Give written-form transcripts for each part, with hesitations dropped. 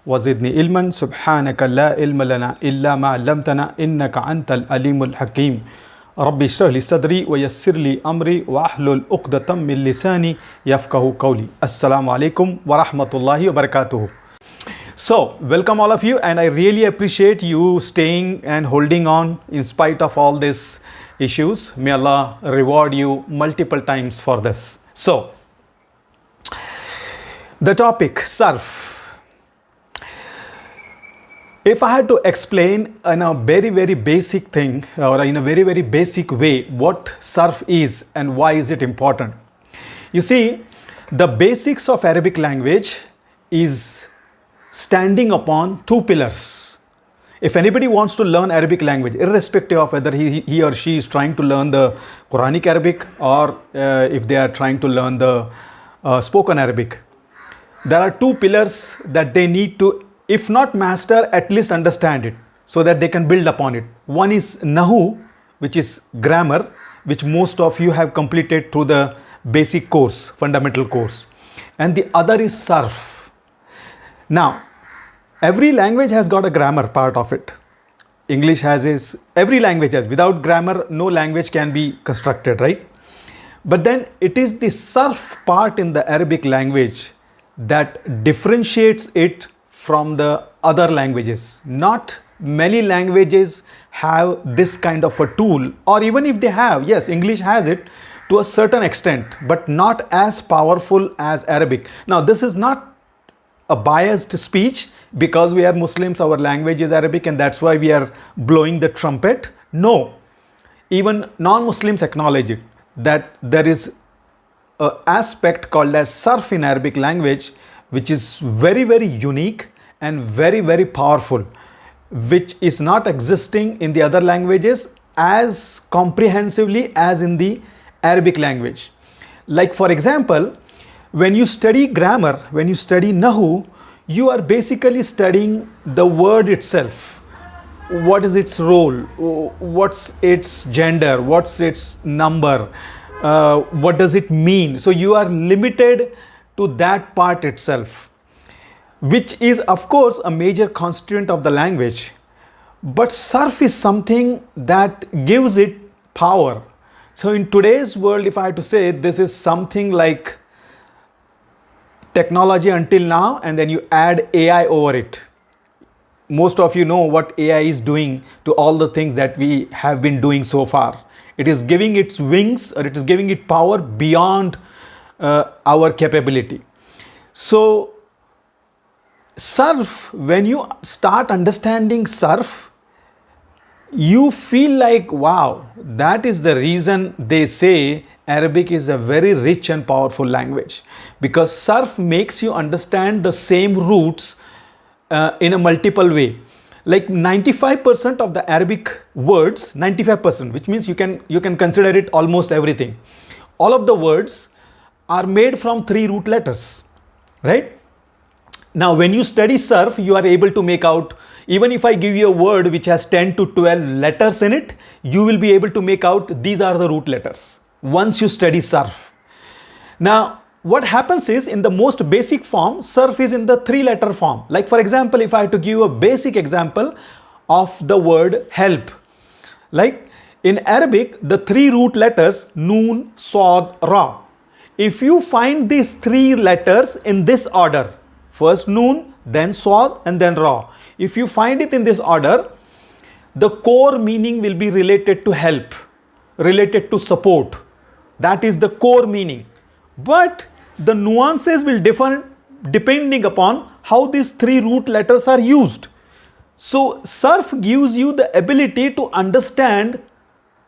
وزدني علما سبحانك لا علم لنا إلا ما علمتنا إنك أنت العليم الحكيم ربي اشرح لي صدري ويسر لي أمري وأحلل عقدة من لساني يفقهوا قولي السلام عليكم ورحمة الله وبركاته. So, welcome all of you, and I really appreciate you staying and holding on in spite of all these issues. May Allah reward you multiple times for this. So, the topic, SARF. If I had to explain in a very basic thing, or in a very basic way, what SARF is and why is it important. You see, the basics of Arabic language is standing upon two pillars. If anybody wants to learn Arabic language, irrespective of whether he or she is trying to learn the Quranic Arabic or if they are trying to learn the spoken Arabic, there are two pillars that they need to, if not master, at least understand it so that they can build upon it. One is Nahu, which is grammar, which most of you have completed through the basic course, fundamental course. And the other is SARF. Now, every language has got a grammar part of it. English has every language has. Without grammar, no language can be constructed, right? But then it is the SARF part in the Arabic language that differentiates it from the other languages. Not many languages have this kind of a tool, or even if they have, yes, English has it to a certain extent, but not as powerful as Arabic. Now, this is not a biased speech because we are Muslims, our language is Arabic, and that's why we are blowing the trumpet. No, even non-Muslims acknowledge it, that there is an aspect called as SARF in Arabic language, which is very unique and very powerful, which is not existing in the other languages as comprehensively as in the Arabic language. Like, for example, when you study grammar, when you study Nahu, you are basically studying the word itself. What is its role? What's its gender? What's its number? What does it mean? So you are limited to that part itself, which is of course a major constituent of the language. But SARF is something that gives it power. So in today's world, if I had to say, this is something like technology until now, and then you add AI over it. Most of you know what AI is doing to all the things that we have been doing so far. It is giving its wings, or it is giving it power beyond our capability. So SARF, when you start understanding SARF, you feel like, wow, that is the reason they say Arabic is a very rich and powerful language, because SARF makes you understand the same roots in a multiple way. Like 95% of the Arabic words, 95%, which means you can consider it almost everything. All of the words are made from 3 root letters, right? Now, when you study SARF, you are able to make out, even if I give you a word which has 10 to 12 letters in it, you will be able to make out these are the root letters once you study SARF. Now, what happens is, in the most basic form, SARF is in the 3-letter form. Like, for example, if I had to give you a basic example of the word help, like in Arabic, the 3 root letters, Noon, Sod, Ra. If you find these 3 letters in this order, first Noon, then Sod, and then Ra. If you find it in this order, the core meaning will be related to help, related to support. That is the core meaning. But the nuances will differ depending upon how these 3 root letters are used. So SARF gives you the ability to understand,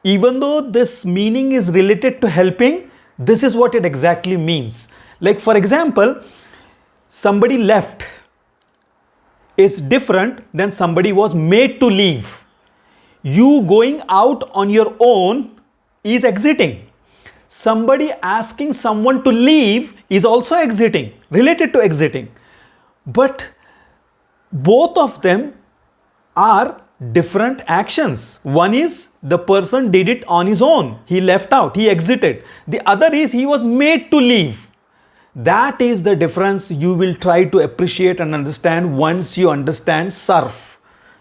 even though this meaning is related to helping, this is what it exactly means. Like, for example, somebody left is different than somebody was made to leave. You going out on your own is exiting. Somebody asking someone to leave is also exiting, related to exiting. But both of them are different actions. One is the person did it on his own. He left out, he exited. The other is he was made to leave. That is the difference you will try to appreciate and understand once you understand SARF.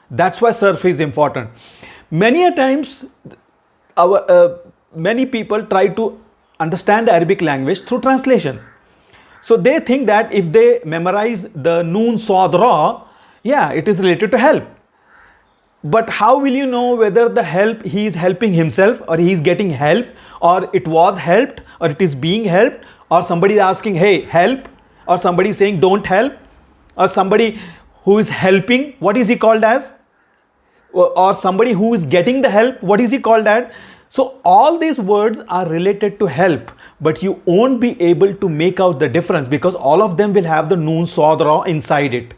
That's why SARF is important. Many a times, many people try to understand the Arabic language through translation. So they think that if they memorize the noon sod ra, yeah, it is related to help. But how will you know whether the help, he is helping himself, or he is getting help, or it was helped, or it is being helped, or somebody is asking, hey, help, or somebody is saying don't help, or somebody who is helping, what is he called as? Or somebody who is getting the help, what is he called as? So all these words are related to help, but you won't be able to make out the difference because all of them will have the noon sod ra inside it.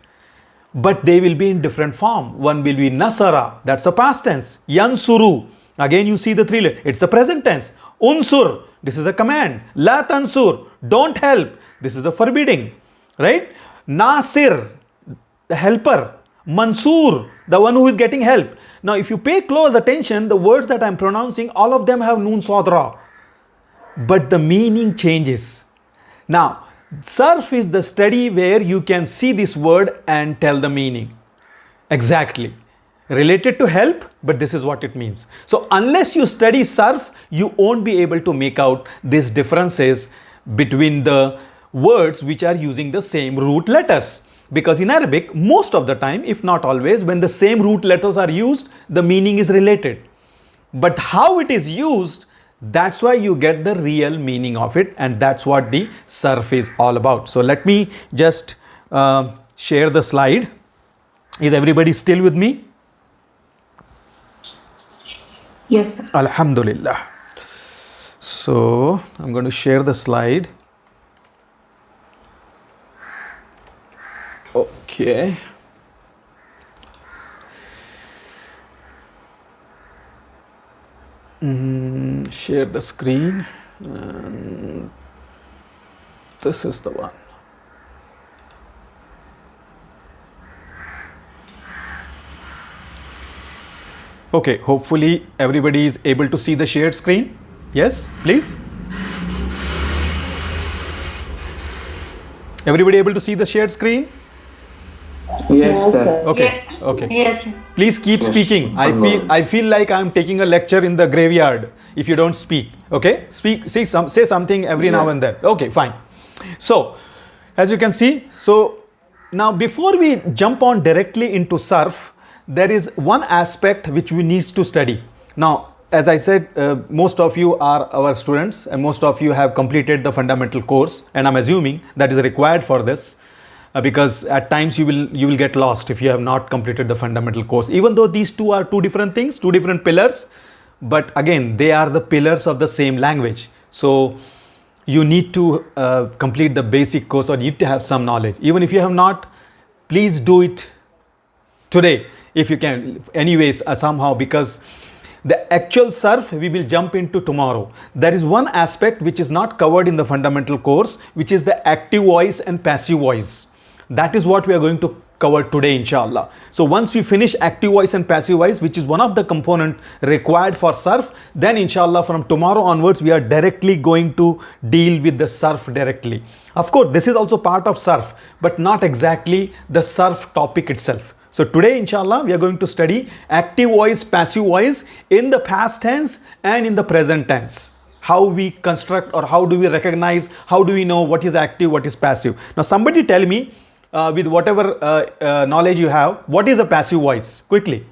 But they will be in different form. One will be nasara, that's a past tense. Yansuru, again you see the three letters, it's a present tense. Unsur, this is a command. La tansur, don't help, this is a forbidding, right? Nasir, the helper. Mansur, the one who is getting help. Now if you pay close attention, the words that I am pronouncing, all of them have noon sod ra, but the meaning changes. Now SARF is the study where you can see this word and tell the meaning. Exactly. Related to help, but this is what it means. So unless you study SARF, you won't be able to make out these differences between the words which are using the same root letters. Because in Arabic, most of the time, if not always, when the same root letters are used, the meaning is related. But how it is used, that's why you get the real meaning of it, and that's what the SARF is all about. So let me just share the slide. Is everybody still with me? Yes, sir. Alhamdulillah. So I'm going to share the slide. Okay. Share the screen. And this is the one. Okay, hopefully everybody is able to see the shared screen. Yes, please. Everybody able to see the shared screen? Yes, sir. Okay, okay. Yes, sir. Please keep speaking. I feel like I'm taking a lecture in the graveyard if you don't speak. Okay? Say something every now and then. Okay, fine. So, as you can see, so now before we jump on directly into SARF, there is one aspect which we need to study. Now, as I said, most of you are our students and most of you have completed the fundamental course, and I'm assuming that is required for this. Because at times you will get lost if you have not completed the fundamental course, even though these two are two different things, two different pillars, but again they are the pillars of the same language. So you need to complete the basic course, or need to have some knowledge. Even if you have not, please do it today if you can, anyways, somehow, because the actual SARF we will jump into tomorrow. There is one aspect which is not covered in the fundamental course, which is the active voice and passive voice. That is what we are going to cover today, inshallah. So once we finish active voice and passive voice, which is one of the component required for SARF, then inshallah from tomorrow onwards we are directly going to deal with the SARF directly. Of course, this is also part of SARF, but not exactly the SARF topic itself. So today, inshallah, we are going to study active voice, passive voice in the past tense and in the present tense. How we construct, or how do we recognize, how do we know what is active, what is passive. Now somebody tell me, with whatever knowledge you have, what is a passive voice? Quickly.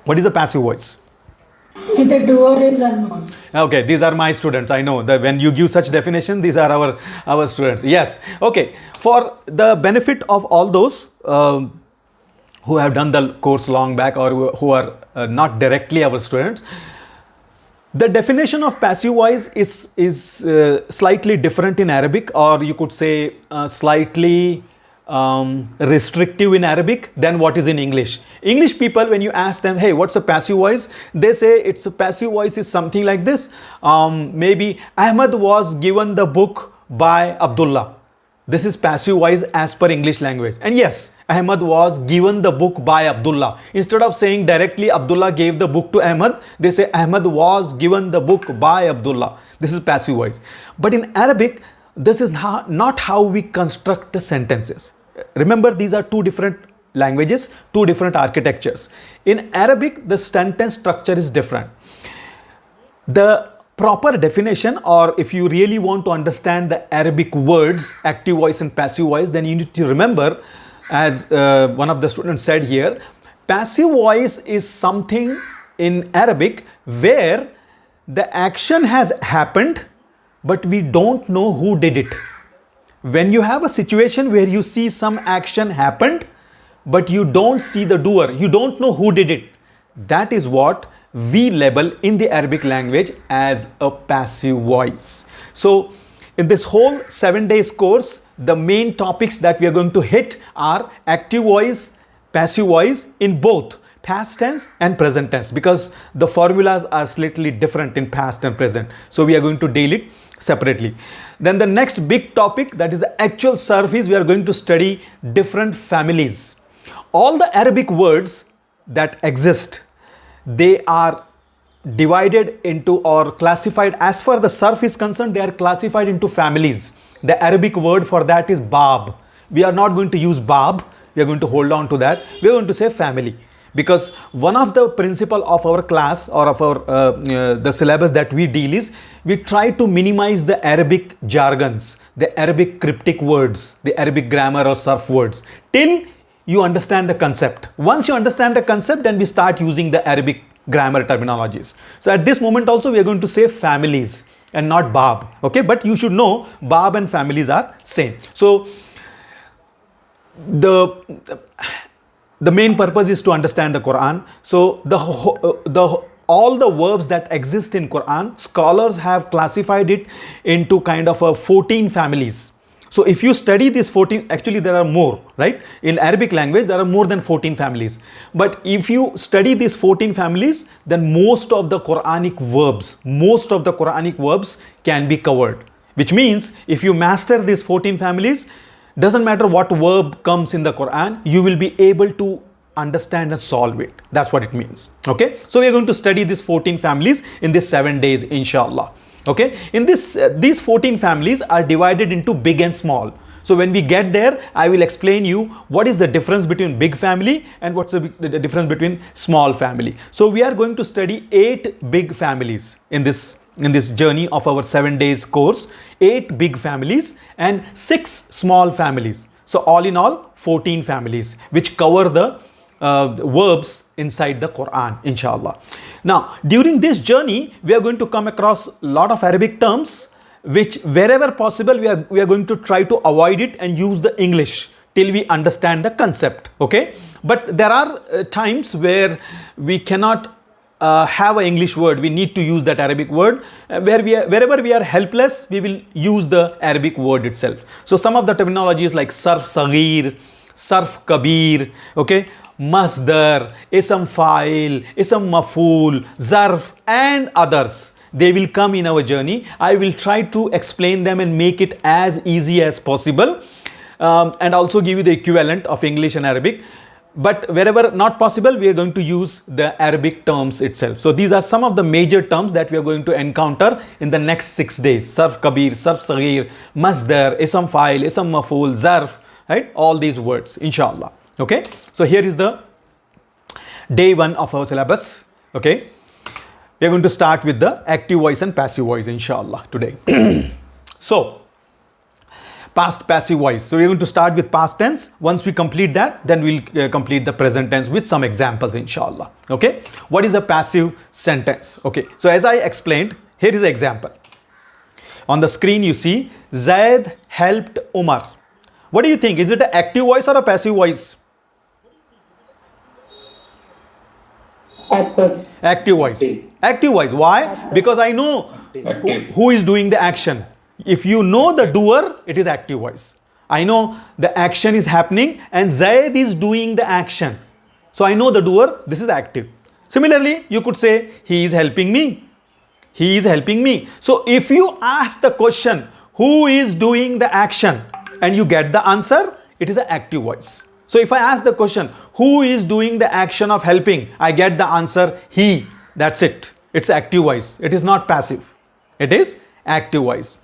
What is a passive voice? If the doer is unknown. Okay, these are my students. I know that when you give such definition, these are our students. Yes. Okay. For the benefit of all those who have done the course long back, or who are not directly our students, the definition of passive voice is slightly different in Arabic, or you could say slightly restrictive in Arabic than what is in English. English people, when you ask them, hey, what's a passive voice? They say it's a passive voice is something like this. Maybe Ahmad was given the book by Abdullah. This is passive voice as per English language. And yes, Ahmad was given the book by Abdullah. Instead of saying directly Abdullah gave the book to Ahmad, they say Ahmad was given the book by Abdullah. This is passive voice. But in Arabic, this is not how we construct the sentences. Remember, these are two different languages, two different architectures. In Arabic, the sentence structure is different. The proper definition, or if you really want to understand the Arabic words, active voice and passive voice, then you need to remember, as one of the students said here, passive voice is something in Arabic where the action has happened, but we don't know who did it. When you have a situation where you see some action happened, but you don't see the doer, you don't know who did it, that is what we label in the Arabic language as a passive voice. So in this whole 7 days course, the main topics that we are going to hit are active voice, passive voice in both past tense and present tense, because the formulas are slightly different in past and present. So we are going to deal it separately. Then the next big topic, that is the actual SARF, is we are going to study different families. All the Arabic words that exist, they are divided into or classified, as far the SARF is concerned, they are classified into families. The Arabic word for that is bab. We are not going to use bab, we are going to hold on to that. We are going to say family, because one of the principle of our class or of our the syllabus that we deal is, we try to minimize the Arabic jargons, the Arabic cryptic words, the Arabic grammar or SARF words, till you understand the concept. Once you understand the concept, then we start using the Arabic grammar terminologies. So at this moment also we are going to say families and not bab, okay? But you should know bab and families are same. So the main purpose is to understand the Qur'an. So all the verbs that exist in Qur'an, scholars have classified it into kind of 14 families. So if you study these 14, actually there are more, right? In Arabic language, there are more than 14 families. But if you study these 14 families, then most of the Quranic verbs can be covered. Which means if you master these 14 families, doesn't matter what verb comes in the Quran, you will be able to understand and solve it. That's what it means. Okay. So we are going to study these 14 families in these 7 days, inshallah. Okay, in this these 14 families are divided into big and small. So when we get there, I will explain you what is the difference between big family and what's the difference between small family. So we are going to study 8 big families in this journey of our 7 days course. 8 big families and 6 small families. So all in all 14 families which cover the verbs inside the Quran, inshallah. Now, during this journey, we are going to come across a lot of Arabic terms, which wherever possible, we are going to try to avoid it and use the English till we understand the concept. Okay. But there are times where we cannot have an English word. We need to use that Arabic word. Wherever we are helpless, we will use the Arabic word itself. So some of the terminologies like sarf saghir, sarf kabir, okay, masdar, ism fa'il, ism maf'ul, zarf and others, they will come in our journey. I will try to explain them and make it as easy as possible, and also give you the equivalent of English and Arabic. But wherever not possible, we are going to use the Arabic terms itself. So these are some of the major terms that we are going to encounter in the next 6 days. Sarf kabir, sarf saghir, masdar, ism fa'il, ism maf'ul, zarf, right? All these words, inshallah. Okay. So here is the day 1 of our syllabus. Okay. We are going to start with the active voice and passive voice, inshallah, today. So past passive voice. So we are going to start with past tense. Once we complete that, then we'll complete the present tense with some examples, inshallah. Okay. What is a passive sentence? Okay. So as I explained, here is an example. On the screen you see Zaid helped Umar. What do you think? Is it an active voice or a passive voice? Active voice. Active voice. Why? Because I know who is doing the action. If you know the doer, it is active voice. I know the action is happening and Zaid is doing the action. So I know the doer, this is active. Similarly, you could say, he is helping me. He is helping me. So if you ask the question, who is doing the action? and you get the answer, it is an active voice. So if I ask the question, who is doing the action of helping? I get the answer, he. That's it. It's active voice. It is not passive. It is active voice.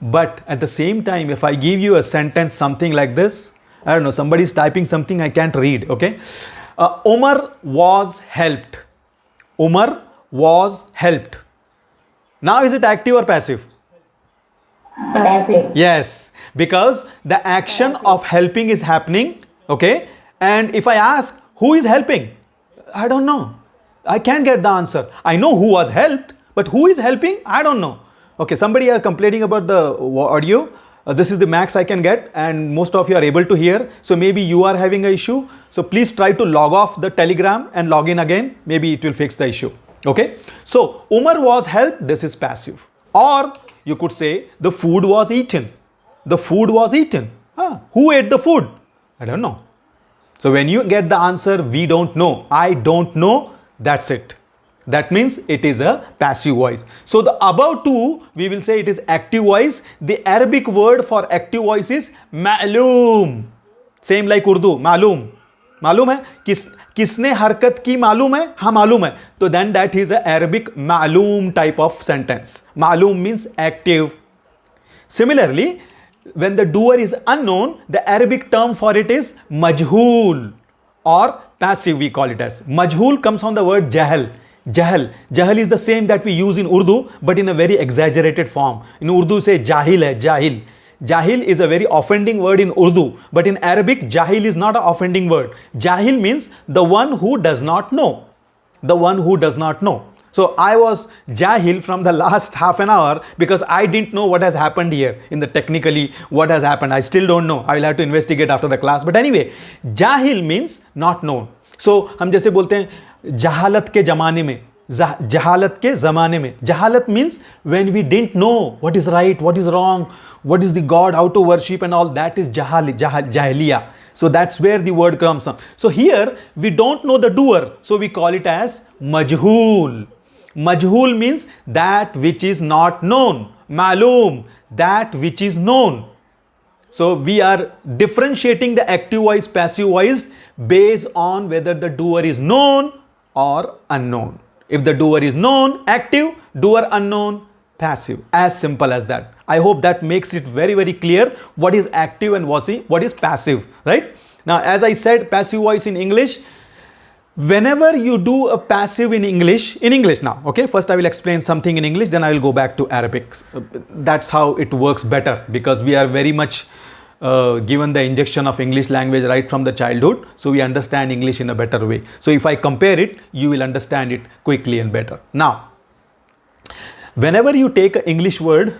But at the same time, if I give you a sentence, something like this, I don't know, somebody is typing something I can't read, okay? Umar was helped. Umar was helped. Now is it active or passive? Passive. Yes, because the action of helping is happening, okay? And if I ask, who is helping? I don't know. I can't get the answer. I know who was helped, but who is helping? I don't know. Okay, somebody are complaining about the audio. This is the max I can get, and most of you are able to hear. So maybe you are having an issue. So please try to log off the Telegram and log in again. Maybe it will fix the issue. Okay. So Umar was helped. This is passive. Or you could say the food was eaten. The food was eaten. Who ate the food? I don't know. So when you get the answer, we don't know. I don't know. That's it. That means it is a passive voice. So the above two, we will say it is active voice. The Arabic word for active voice is ma'loom. Same like Urdu, ma'loom. मालूम है किसने हरकत की मालूम है हाँ मालूम है तो then that is a Arabic ma'loom type of sentence. Ma'loom means active. Similarly, when the doer is unknown, the Arabic term for it is majhool or passive, we call it as. Majhool comes from the word jahal. Jahal is the same that we use in Urdu, but in a very exaggerated form. In Urdu say jahil hai, jahil. Jahil is a very offending word in Urdu, but in Arabic, jahil is not an offending word. Jahil means the one who does not know. The one who does not know. So I was jahil from the last half an hour because I didn't know what has happened here in the technically what has happened. I still don't know. I will have to investigate after the class. But anyway, jahil means not known. So हम जैसे बोलते हैं जहालत के ज़माने में जहालत के ज़माने में जहालत means when we didn't know what is right, what is wrong, what is the God, how to worship and all that is jahiliya. So that's where the word comes from. So here we don't know the doer, so we call it as majhool. Majhool means that which is not known. Ma'loom, that which is known. So we are differentiating the active voice, passive voice based on whether the doer is known or unknown. If the doer is known, active, doer unknown, passive. As simple as that. I hope that makes it very, very clear what is active and what is passive, right? Now, as I said, passive voice in English, whenever you do a passive in English now, okay, first I will explain something in English, then I will go back to Arabic. That's how it works better because we are very much given the injection of English language right from the childhood, so we understand English in a better way. So if I compare it, you will understand it quickly and better. Now, whenever you take an English word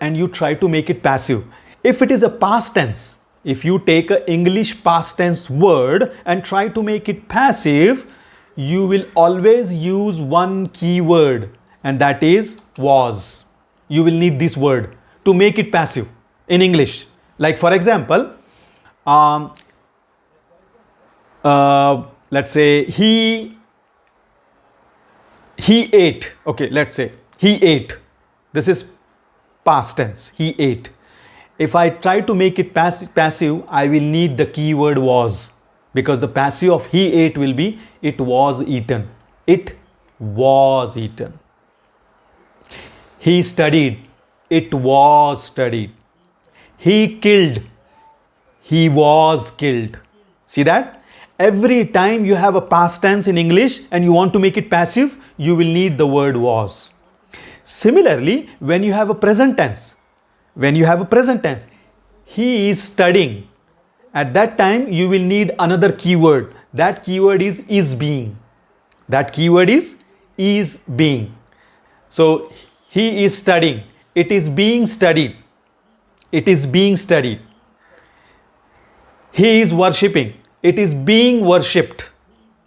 and you try to make it passive, if it is a past tense, if you take an English past tense word and try to make it passive, you will always use one key word, and that is was. You will need this word to make it passive in English. Like for example, let's say he ate. Okay, let's say he ate. This is past tense. He ate. If I try to make it passive, I will need the keyword was, because the passive of he ate will be it was eaten. It was eaten. He studied. It was studied. He killed. He was killed. See that? Every time you have a past tense in English and you want to make it passive, you will need the word was. Similarly, when you have a present tense, he is studying. At that time, you will need another keyword. That keyword is being. That keyword is being. So, he is studying. It is being studied. It is being studied. He is worshipping. It is being worshipped.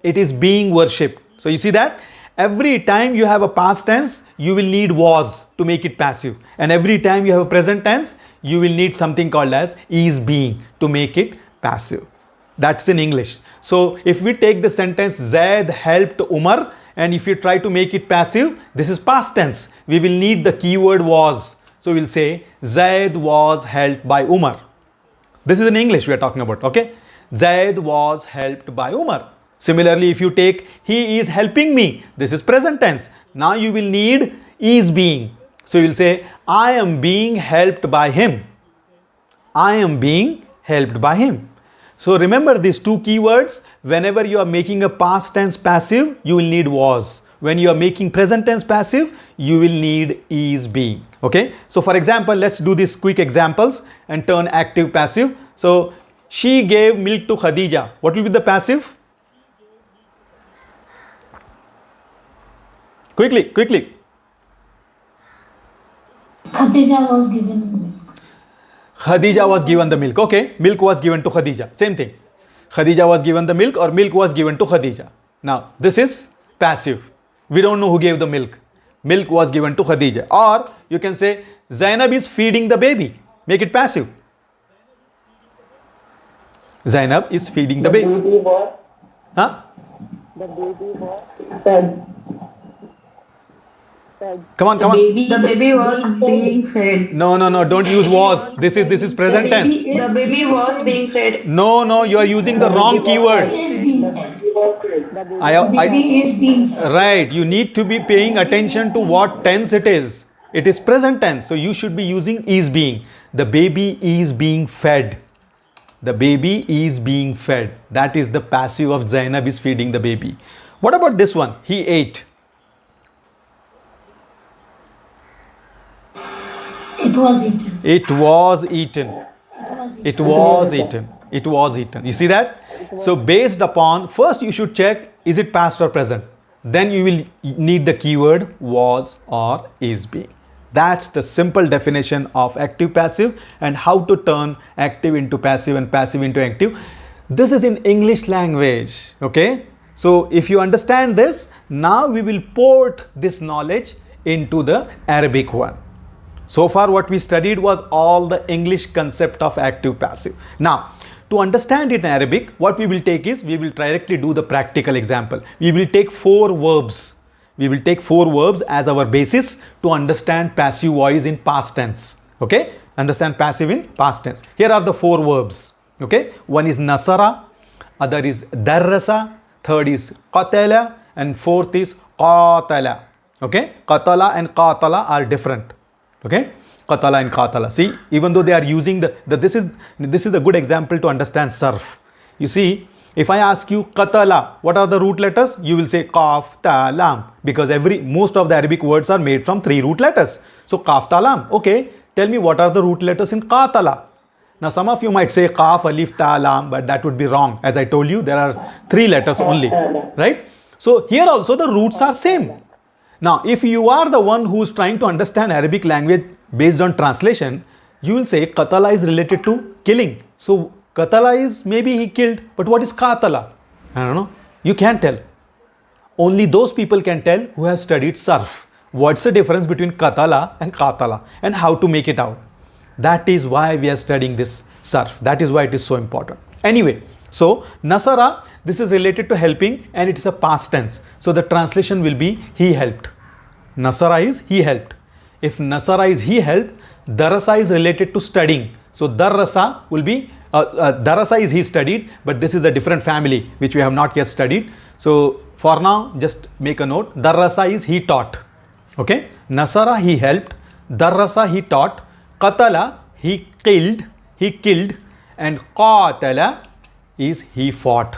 It is being worshipped. So you see that? Every time you have a past tense, you will need was to make it passive. And every time you have a present tense, you will need something called as is being to make it passive. That's in English. So if we take the sentence Zaid helped Umar, and if you try to make it passive, this is past tense. We will need the keyword was. So So we'll say Zaid was helped by Umar. This is in English we are talking about, okay? Zaid was helped by Umar. Similarly, if you take he is helping me, this is present tense. Now you will need is being. So you will say I am being helped by him. I am being helped by him. So remember these two keywords. Whenever you are making a past tense passive, you will need was. When you are making present tense passive, you will need is being. Okay. So for example, let's do these quick examples and turn active passive. So she gave milk to Khadija. What will be the passive? Quickly. Khadija was given milk. Khadija was given the milk. Okay. Milk was given to Khadija. Same thing. Khadija was given the milk or milk was given to Khadija. Now, this is passive. We don't know who gave the milk. Milk was given to Khadija. Or you can say Zainab is feeding the baby. Make it passive. Zainab is feeding the baby. baby was Huh? the baby was fed. Come on. The baby was being fed. No. Don't use was. This is present tense. The baby was being fed. No. You are using the wrong keyword. Is being fed. Baby is being fed. Right. You need to be paying attention to what tense it is. It is present tense. So you should be using is being. The baby is being fed. The baby is being fed. That is the passive of Zainab is feeding the baby. What about this one? He ate. It was eaten. It was eaten. It was eaten. It was eaten. You see that? So based upon, first you should check, is it past or present? Then you will need the keyword was or is being. That's the simple definition of active passive and how to turn active into passive and passive into active. This is in English language. Okay. So if you understand this, now we will port this knowledge into the Arabic one. So far what we studied was all the English concept of active passive. Now, to understand it in Arabic, what we will take is, we will directly do the practical example. We will take 4 verbs. We will take 4 verbs as our basis to understand passive voice in past tense. Okay? Understand passive in past tense. Here are the 4 verbs. Okay? One is nasara, other is darrasa, third is qatala, and fourth is qatala. Okay? Qatala and qatala are different. Okay, qatala and qatala. See, even though they are using this is a good example to understand SARF. You see, if I ask you qatala, what are the root letters? You will say qaf, ta, lam, because most of the Arabic words are made from 3 root letters. So qaf, ta, lam. Okay, tell me what are the root letters in qatala. Now some of you might say qaf, alif, ta, lam, but that would be wrong. As I told you, there are 3 letters only, right? So here also the roots are same. Now, if you are the one who is trying to understand Arabic language based on translation, you will say qatala is related to killing. So, qatala is maybe he killed, but what is qatala? I don't know. You can't tell. Only those people can tell who have studied SARF. What's the difference between qatala and qatala and how to make it out? That is why we are studying this SARF. That is why it is so important. Anyway, so nasara, this is related to helping and it is a past tense. So the translation will be he helped. Nasara is he helped. If nasara is he helped, darasa is related to studying. So darasa will be, darasa is he studied, but this is a different family which we have not yet studied. So for now, just make a note. Darasa is he taught. Okay. Nasara he helped. Darasa he taught. Qatala he killed. And qatala is he fought.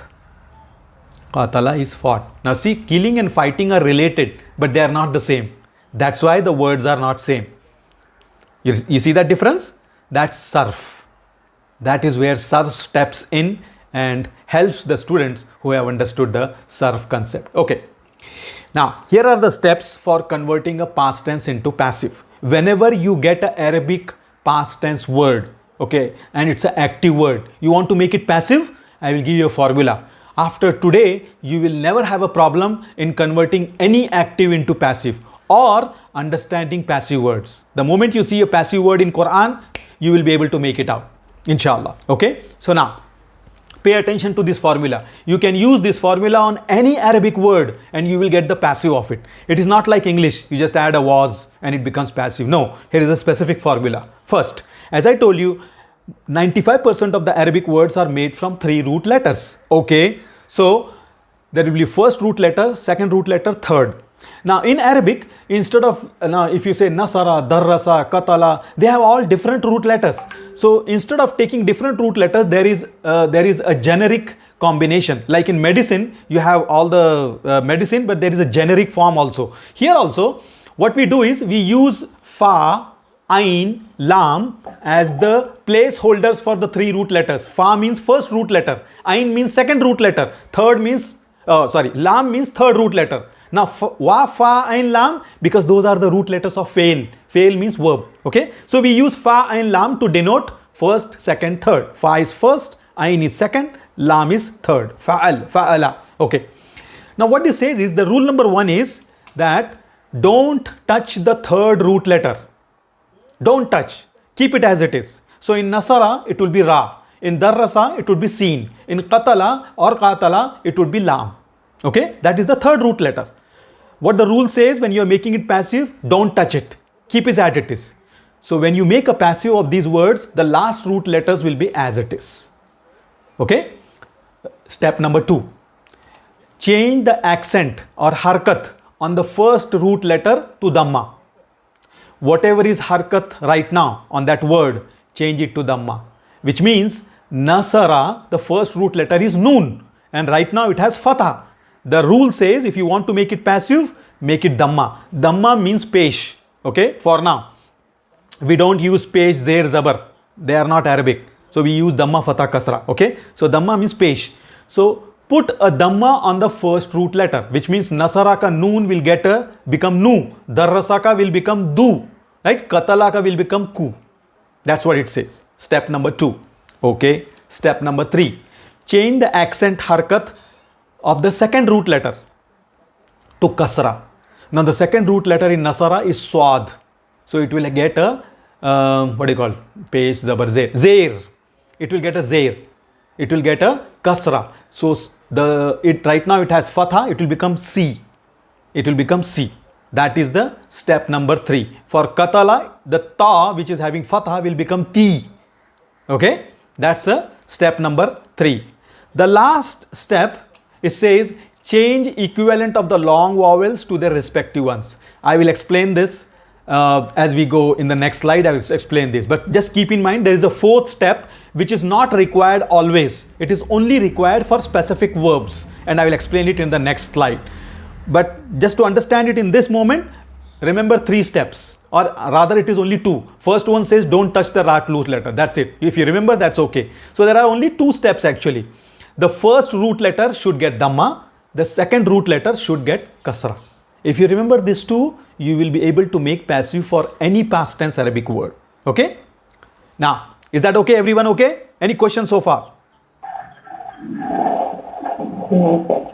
Qatala is fought. Now see, killing and fighting are related, but they are not the same. That's why the words are not same. You see that difference? That's SARF. That is where SARF steps in and helps the students who have understood the SARF concept. Okay. Now, here are the steps for converting a past tense into passive. Whenever you get an Arabic past tense word, okay, and it's an active word, you want to make it passive, I will give you a formula. After today, you will never have a problem in converting any active into passive or understanding passive words. The moment you see a passive word in Qur'an, you will be able to make it out, inshallah. Okay. So now, Pay attention to this formula. You can use this formula on any Arabic word and you will get the passive of it. It is not like English. You just add a was and it becomes passive. No, here is a specific formula. First, as I told you, 95% of the Arabic words are made from 3 root letters. Okay, so there will be first root letter, second root letter, third. Now in Arabic, instead of, now if you say nasara, darrasa, katala, they have all different root letters. So instead of taking different root letters, there is a generic combination. Like in medicine, you have all the medicine, but there is a generic form also. Here also, what we do is we use fa, ain, lam as the placeholders for the 3 root letters. Fa means first root letter, ain means second root letter, lam means third root letter. Now wa, fa, ain, lam, because those are the root letters of fail. Fail means verb. Okay, so we use fa, ain, lam to denote first, second, third. Fa is first, ain is second, lam is third. Fa'al, fa'ala. Okay. Now what this says is the rule number 1 is that don't touch the third root letter. Don't touch. Keep it as it is. So in nasara, it will be ra. In darrasa, it would be seen. In qatala or qatala, it would be lam. Okay, that is the third root letter. What the rule says, when you are making it passive, don't touch it. Keep it as it is. So when you make a passive of these words, the last root letters will be as it is. Okay. Step number 2. Change the accent or harkat on the first root letter to dhamma. Whatever is harkat right now on that word, change it to dhamma. Which means nasara, the first root letter is noon. And right now it has fatha. The rule says if you want to make it passive, make it dhamma. Dhamma means pesh. Okay, for now. We don't use pesh, zer, zabar. They are not Arabic. So we use dhamma, fatha, kasra. Okay, so dhamma means pesh. So put a dhamma on the first root letter, which means nasara ka noon will become nu. Darrasa ka will become du. Right? Katala ka will become ku. That's what it says. Step number 2. Okay. Step number 3. Change the accent harkat of the second root letter to kasra. Now the second root letter in nasara is swad. So it will get a, what do you call? Pesh, zabar, zer. Zer. It will get a zer. It will get a kasra. So right now it has fatha. It will become C. It will become C. That is the step number 3. For katala, the ta which is having fatha will become ti. Okay. That's a step number 3. The last step, it says change equivalent of the long vowels to their respective ones. I will explain this as we go in the next slide. I will explain this, but just keep in mind there is a 4th step which is not required always. It is only required for specific verbs, and I will explain it in the next slide. But just to understand it in this moment, remember 3 steps, or rather it is only 2. First one says don't touch the root letter. That's it. If you remember, that's okay. So there are only 2 steps actually. The first root letter should get dhamma. The second root letter should get kasra. If you remember these 2, you will be able to make passive for any past tense Arabic word. Okay. Now, is that okay? Everyone okay? Any questions so far?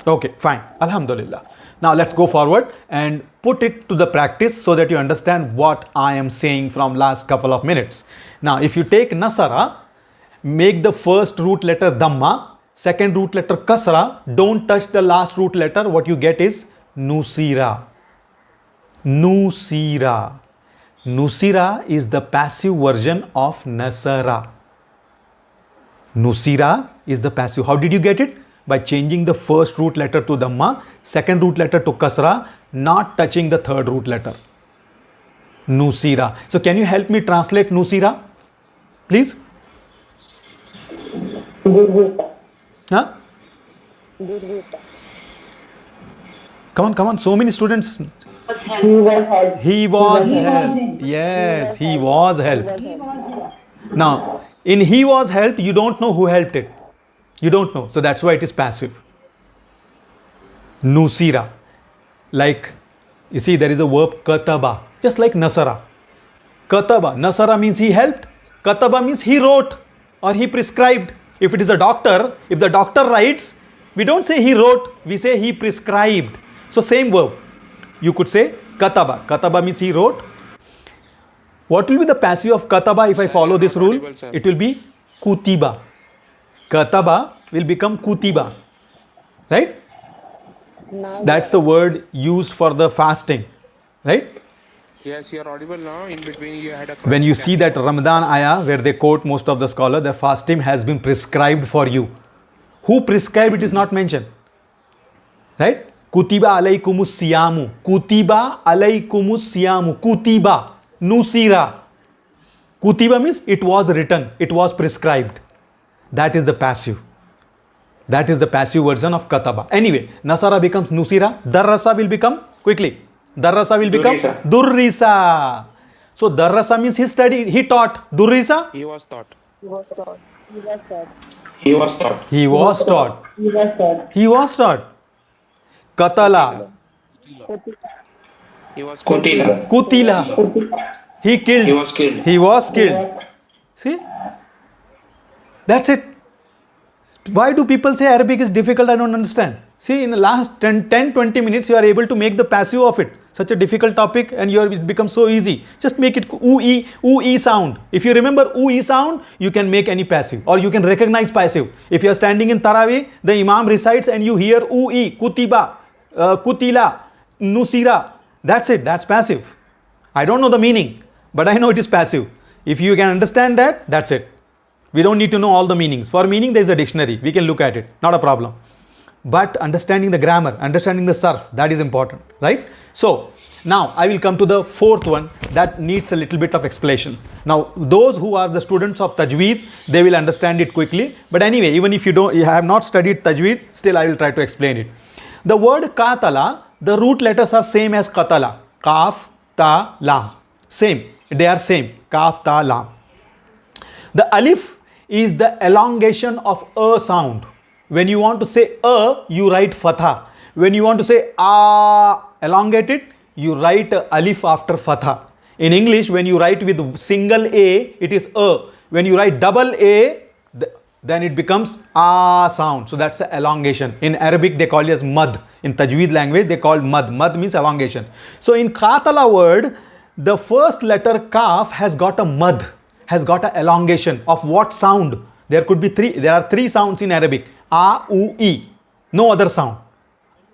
Okay, fine. Alhamdulillah. Now let's go forward and put it to the practice so that you understand what I am saying from last couple of minutes. Now, if you take nasara, make the first root letter dhamma, second root letter kasra, don't touch the last root letter. What you get is nusira. Nusira. Nusira is the passive version of nasara. Nusira is the passive. How did you get it? By changing the first root letter to dhamma, second root letter to kasra, not touching the third root letter. Nusira. So can you help me translate nusira? Please. Huh? Come on. So many students. He was helped. Yes, he was helped. Now, in he was helped, you don't know who helped it. You don't know. So that's why it is passive. Nusira. Like, you see, there is a verb kataba. Just like nasara. Kataba. Nasara means he helped. Kataba means he wrote or he prescribed. If it is a doctor, if the doctor writes, we don't say he wrote, we say he prescribed. So same verb. You could say kataba. Kataba means he wrote. What will be the passive of kataba if I follow this rule? It will be kutiba. Kataba will become kutiba. Right? That's the word used for the fasting. Right? Yes, you're audible now. In between, you had a When you see that cracking voice. Ramadan ayah where they quote most of the scholars, the fasting has been prescribed for you. Who prescribed it is not mentioned. Right? Kutiba alaykumus siyamu. Kutiba alaykumus siyamu. Kutiba. Nusira. Kutiba means it was written. It was prescribed. That is the passive. That is the passive version of kataba. Anyway, nasara becomes nusira. Darrasa will become, quickly. Darrasa will become durrisa. So darrasa means he studied, he taught. Durrisa? He was taught. He was taught. He was taught. He was taught. He was taught. He was taught. He was taught. Katala. He was Kutila. Kutila. He killed. He was killed. He was killed. See? That's it. Why do people say Arabic is difficult? I don't understand. See, in the last 10-20 minutes, you are able to make the passive of it. Such a difficult topic and it becomes so easy. Just make it oo-e sound. If you remember oo-e sound, you can make any passive or you can recognize passive. If you are standing in Tarawih, the Imam recites and you hear oo-e, kutiba, kutila, nusira. That's it. That's passive. I don't know the meaning, but I know it is passive. If you can understand that, that's it. We don't need to know all the meanings. For meaning, there is a dictionary. We can look at it. Not a problem. But understanding the grammar, understanding the SARF, that is important, right? So, now I will come to the fourth one that needs a little bit of explanation. Now, those who are the students of Tajweed, they will understand it quickly. But anyway, even if you have not studied Tajweed, still I will try to explain it. The word katala, the root letters are same as katala. Kaf, ta, lam. Same. They are same. Kaf, ta, lam. The alif is the elongation of a sound. When you want to say a, you write fatha. When you want to say a, elongate it, you write alif after fatha. In English, when you write with single a, it is a. When you write double a, then it becomes a sound. So that's the elongation. In Arabic, they call it as mad. In Tajweed language, they call mad. Mad means elongation. So in Katala word, the first letter kaf has got a mad, has got an elongation of what sound? There are three sounds in Arabic. A, U, E. No other sound.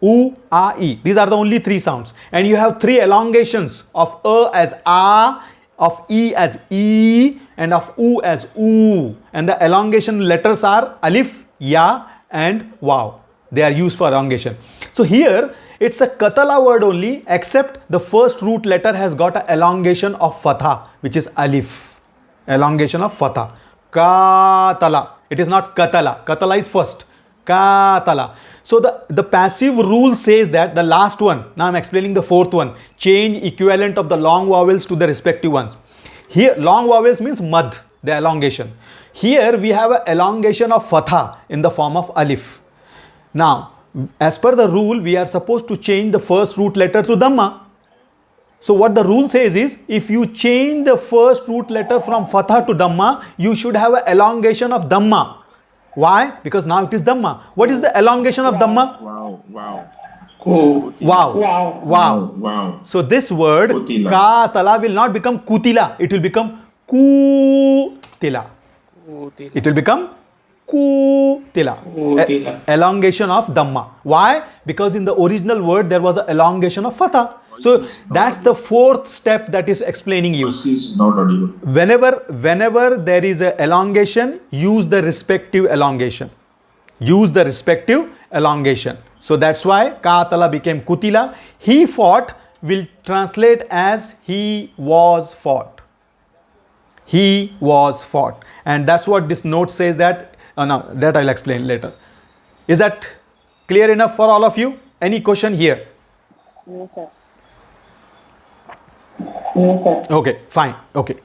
U, A, E. These are the only three sounds. And you have three elongations of A as A, of E as E, and of U as U. And the elongation letters are alif, ya, and waw. They are used for elongation. So here, it's a katala word only, except the first root letter has got an elongation of fatha, which is alif. Elongation of fatha. Katala. It is not katala. Katala is first. Katala. So the passive rule says that the last one, now I am explaining the fourth one, change equivalent of the long vowels to the respective ones. Here long vowels means mad, the elongation. Here we have an elongation of fatha in the form of alif. Now, as per the rule, we are supposed to change the first root letter to dhamma. So what the rule says is, if you change the first root letter from fatha to dhamma, you should have an elongation of dhamma. Why? Because now it is dhamma. What is the elongation of dhamma? Wow, wow. Ku. Wow. Wow. Wow. Wow. So this word, Kutila. katala, will not become kutila. It will become kutila. It will become kutila. Kutila. Elongation of dhamma. Why? Because in the original word, there was an elongation of fatha. So that's the fourth step that is explaining you. Voice is not audible. Whenever there is a elongation, use the respective elongation. Use the respective elongation. So that's why Katala became Kutila. He fought will translate as he was fought. He was fought. And that's what this note says that, now that I'll explain later. Is that clear enough for all of you? Any question here? Yes, sir. Yes, sir. Okay, fine. Okay.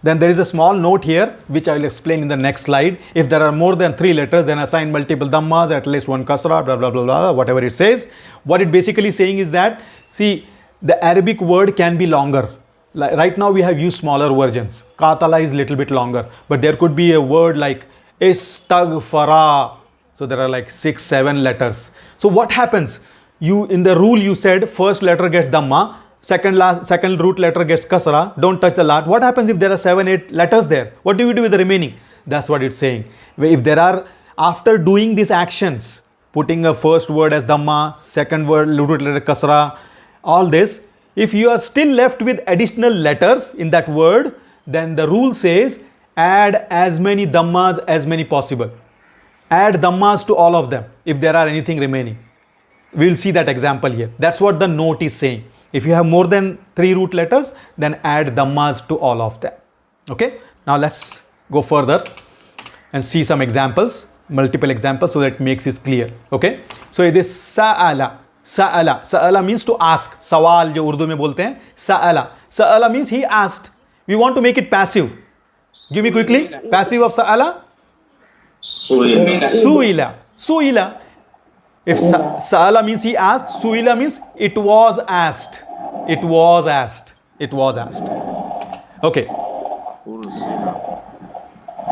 Then there is a small note here which I will explain in the next slide. If there are more than 3 letters, then assign multiple dhammas, at least one kasra, blah, blah, blah, blah, whatever it says. What it basically saying is that, see, the Arabic word can be longer. Like right now we have used smaller versions. Katala is little bit longer. But there could be a word like istaghfara. So there are like 6-7 letters. So what happens? In the rule you said first letter gets dhamma. Second root letter gets kasra. Don't touch the lat. What happens if there are 7-8 letters there? What do you do with the remaining? That's what it's saying. If there are after doing these actions, putting a first word as dhamma, second word root letter kasra, all this, if you are still left with additional letters in that word, then the rule says add as many dhammas as many possible. Add dhammas to all of them if there are anything remaining. We will see that example here. That's what the note is saying. If you have more than 3 root letters, then add dhammas to all of them. Okay. Now let's go further and see some examples, multiple examples, so that makes it clear. Okay. So it is sa'ala. Sa'ala. Sa'ala means to ask. Sawal jo Urdu mein bolte hain. Sa'ala. Sa'ala means he asked. We want to make it passive. Give me quickly. Passive of sa'ala. Su'ila. Su'ila. If sa'ala means he asked, su'ila means it was asked. It was asked. It was asked. Okay.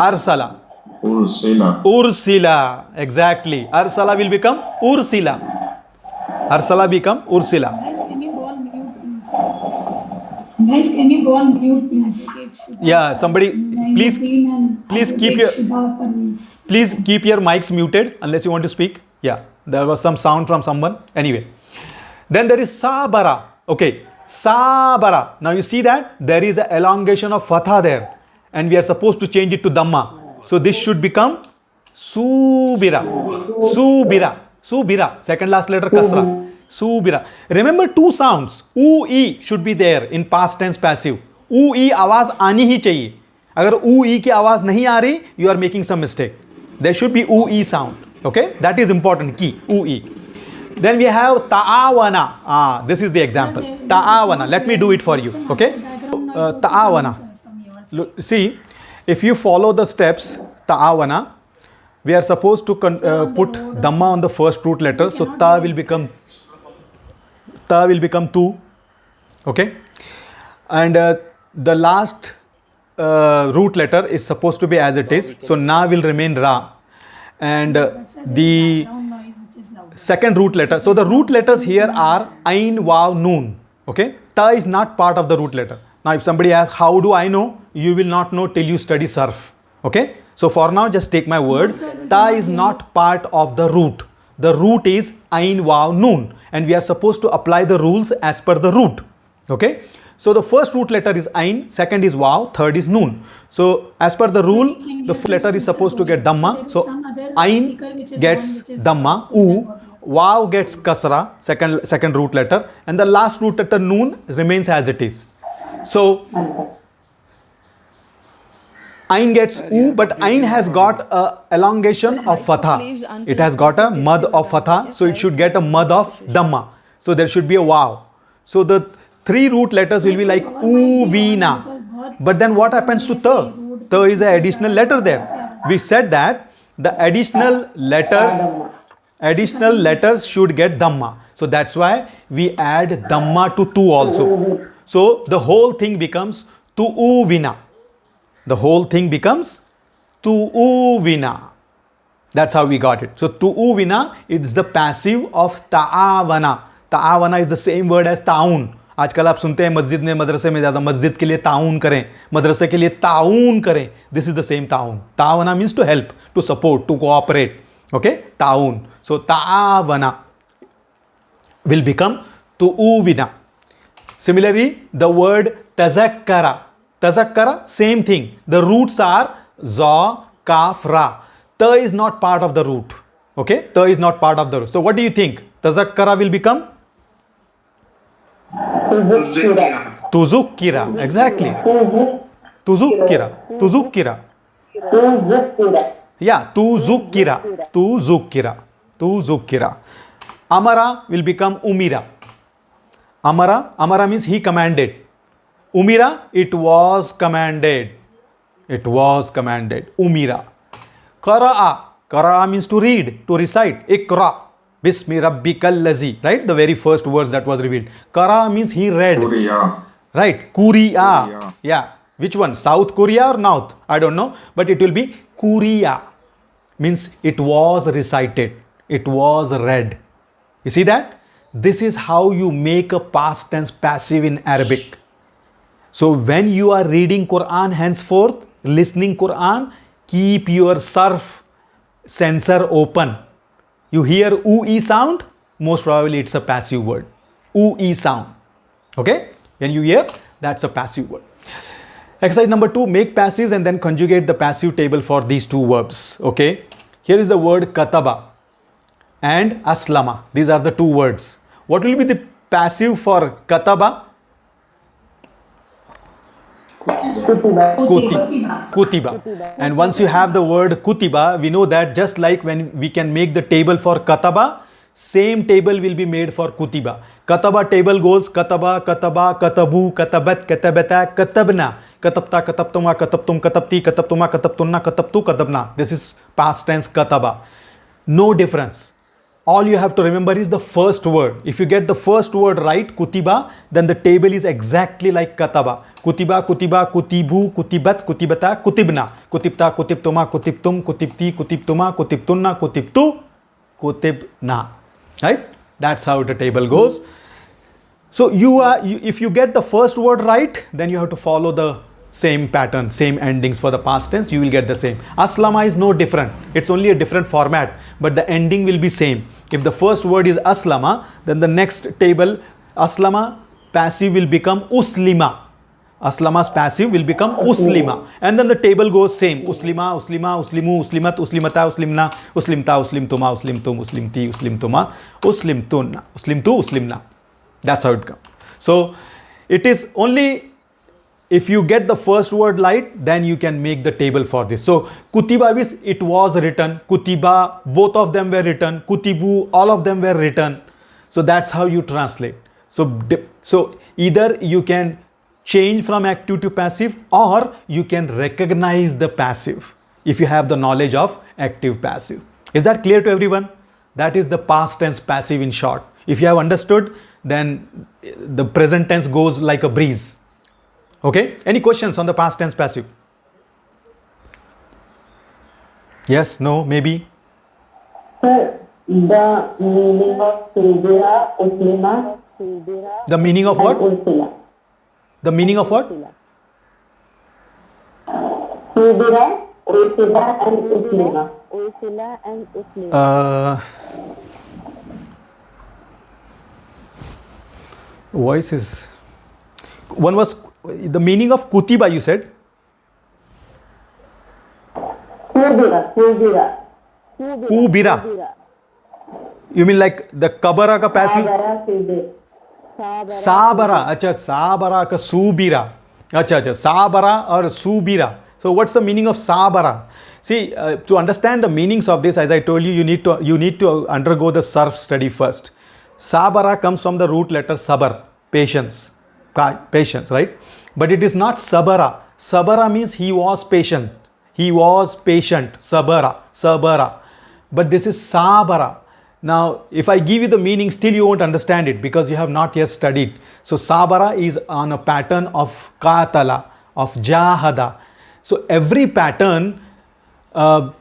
Arsala. Ursila. Exactly. Arsala will become Ursila. Arsala become Ursila. Guys, can you go on mute, please? Yeah, somebody please keep your mics muted unless you want to speak. Yeah, there was some sound from someone. Anyway, then there is sabara. Okay, sabara. Now you see that there is an elongation of fatha there, and we are supposed to change it to dhamma. So this should become subira. Subira. Subira. Second last letter kasra. Subira. Remember 2 sounds. U, E should be there in past tense passive. U, E आवाज आनी ही चाहिए. अगर U, E की आवाज नहीं आ रही, you are making some mistake. There should be U, E sound. Okay, that is important key. U, E. Then we have ta'awana. This is the example. Ta'awana. Let me do it for you. Okay. Ta'awana. See, if you follow the steps, ta'awana, we are supposed to put dhamma on the first root letter. So ta will become tu. Okay. And the last root letter is supposed to be as it is. So na will remain ra. And the second root letter. So the root letters here are ain, waw, noon. Okay. Ta is not part of the root letter. Now if somebody asks, how do I know? You will not know till you study SARF. Okay. So for now, just take my word. Ta is not part of the root. The root is ain, waw, noon. And we are supposed to apply the rules as per the root. Okay. So the first root letter is ain, second is waw, third is noon. So as per the rule, the first letter is supposed to get dhamma. So ain gets dhamma, u, waw gets kasra, second root letter, and the last root letter noon remains as it is. So ain gets u, but ain has got a elongation of fatha. It has got a mad of fatha, so it should get a mad of dhamma. So there should be a waw. So the 3 root letters will be like u, vina. But then what happens to ta? Ta is an additional letter there. We said that the additional letters should get dhamma. So that's why we add dhamma to tu also. So the whole thing becomes tu u vina. The whole thing becomes tu u vina. That's how we got it. So tu u vina, it's the passive of ta'awana. Ta'awana is the same word as ta'un. आजकल आप सुनते हैं मस्जिद में, मदरसे में ज़्यादा मस्जिद के लिए ताउन करें, मदरसे के लिए ताउन करें. दिस इज द सेम ताउन. तावना means to help, to support, to cooperate. Okay, ताउन. So तावना will become tu'uvina. Similarly, the word tazakkara. Tazakkara, same thing. The roots are za, kaf, ra. Ta is not part of the root. Okay, ta is not part of the root. So what do you think? Tazakkara will become tuzukkira. Exactly. Tuzukkira. Tuzukkira. Yeah, tuzukkira. Tuzukkira. Tuzukkira. Amara will become umira. Amara means he commanded. Umira, it was commanded. It was commanded. Umira. Qara'a means to read, to recite. Ikra. Bismi rabbikal lazi. Right? The very first words that was revealed. Qara means he read. Korea. Right? Korea. Yeah. Which one? South Korea or North? I don't know. But it will be Korea. Means it was recited. It was read. You see that? This is how you make a past tense passive in Arabic. So when you are reading Qur'an henceforth, listening Qur'an, keep your SARF sensor open, you hear oo-e sound, most probably it's a passive word. Oo-e sound. Okay? When you hear, that's a passive word. Exercise number 2, make passives and then conjugate the passive table for these two verbs. Okay? Here is the word kataba and aslama. These are the two words. What will be the passive for kataba? Kutiba. And once you have the word kutiba, we know that just like when we can make the table for kataba, same table will be made for kutiba. Kataba table goes kataba, katabu, katabat, katabata, katabna, katabta, katabtuma, katabtum, katabti, katabtuma, katabtunna, katabtu, katabna. This is past tense kataba. No difference. All you have to remember is the first word. If you get the first word right, kutiba, then the table is exactly like kataba. Kutiba, kutiba, kutibu, kutibat, kutibata, kutibna. Kutibta, kutibtuma, kutibtum, kutibti, kutibtuma, kutibtunna, kutibtu, kutibna. Right? That's how the table goes. So if you get the first word right, then you have to follow the same pattern, same endings for the past tense, you will get the same. Aslama is no different. It's only a different format, but the ending will be same. If the first word is aslama, then the next table, aslama, passive will become uslima. Aslama's passive will become uslima. And then the table goes same. Uslima, uslima, uslimu, uslimat, uslimata, uslimna, uslimta, uslimtuma, uslimtum, uslimti, uslimtuma, uslimtunna, uslimtu, uslimna. That's how it comes. So it is only if you get the first word right, then you can make the table for this. So kutiba is it was written. Kutiba, both of them were written. Kutibu, all of them were written. So that's how you translate. So either you can change from active to passive, or you can recognize the passive if you have the knowledge of active passive. Is that clear to everyone? That is the past tense passive in short. If you have understood, then the present tense goes like a breeze. Okay? Any questions on the past tense passive? Yes, no, maybe? Sir, the meaning of Sudira, Uslima, The meaning of what? Ursula. The meaning of what? Sudira, Ursula and Uslima. Ursula and Uslima. Voice is... One was the meaning of kutiba, you said? Sudira. Kubira. You mean like the kabara ka passive? Sabara. Acha, sabara ka subira. Acha, sabara or subira. So what's the meaning of sabara? See, to understand the meanings of this, as I told you, you need to undergo the SARF study first. Sabara comes from the root letter sabar, patience, right? But it is not sabara. Sabara means he was patient. He was patient. Sabara. But this is sabara. Now, if I give you the meaning, still you won't understand it because you have not yet studied. So sabara is on a pattern of katala, of jahada. So every pattern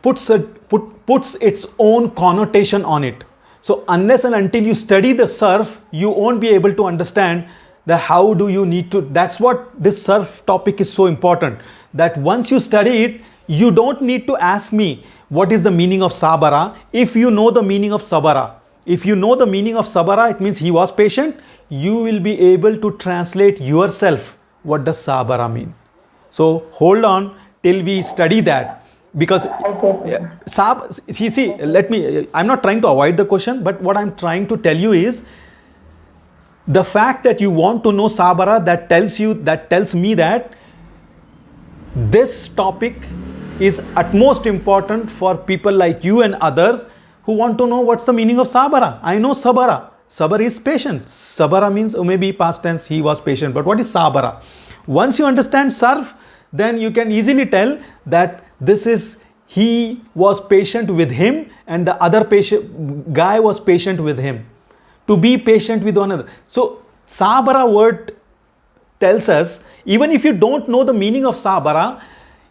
puts its own connotation on it. So unless and until you study the SARF, you won't be able to understand the how do you need to. That's what this SARF topic is so important. That once you study it, you don't need to ask me what is the meaning of sabara. If you know the meaning of sabara, if you know the meaning of sabara, it means he was patient. You will be able to translate yourself what does sabara mean. So hold on till we study that. Because I'm not trying to avoid the question, but what I'm trying to tell you is the fact that you want to know sabara, that tells me that this topic is utmost important for people like you and others who want to know what's the meaning of sabara. I know sabara. Sabar is patient. Sabara means maybe past tense, he was patient. But what is sabara? Once you understand SARF, then you can easily tell that this is he was patient with him and the other guy was patient with him. To be patient with one another. So sabara word tells us, even if you don't know the meaning of sabara,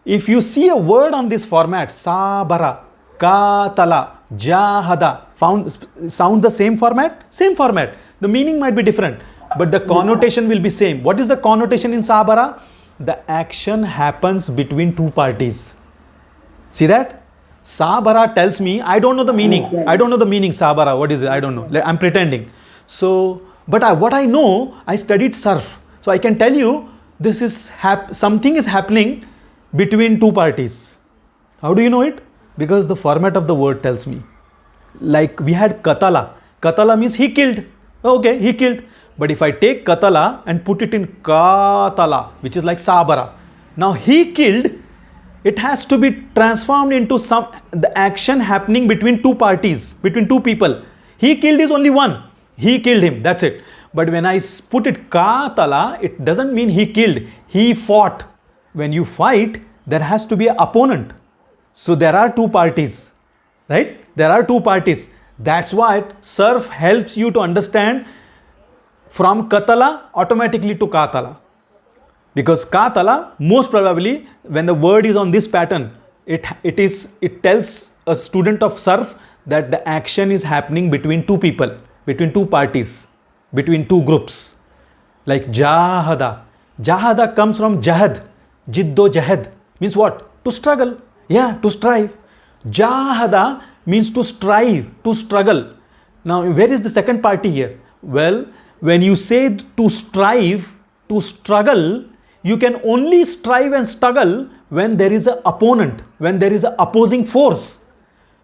if you see a word on this format, sabara, katala, jahada, sound the same format? Same format. The meaning might be different, but the connotation will be same. What is the connotation in sabara? The action happens between two parties. See that? Sabara tells me, I don't know the meaning. I don't know the meaning, Sabara. What is it? I don't know. I'm pretending. So, but what I know, I studied SARF. So I can tell you, this is something is happening between two parties. How do you know it? Because the format of the word tells me. Like we had Katala. Katala means he killed. Okay, he killed. But if I take Katala and put it in Katala, which is like Sabara. Now he killed, it has to be transformed into the action happening between two parties, between two people. He killed is only one. He killed him, that's it. But when I put it Katala, it doesn't mean he killed. He fought. When you fight, there has to be an opponent. So there are two parties, right? There are two parties. That's why SARF helps you to understand from Katala automatically to Katala. Because Katala, most probably, when the word is on this pattern, it tells a student of SARF that the action is happening between two people, between two parties, between two groups. Like Jahada. Jahada comes from Jahad. Jiddo Jahad means what? To struggle. Yeah, to strive. Jahada means to strive, to struggle. Now, where is the second party here? Well, when you say to strive, to struggle, you can only strive and struggle when there is an opponent, when there is an opposing force.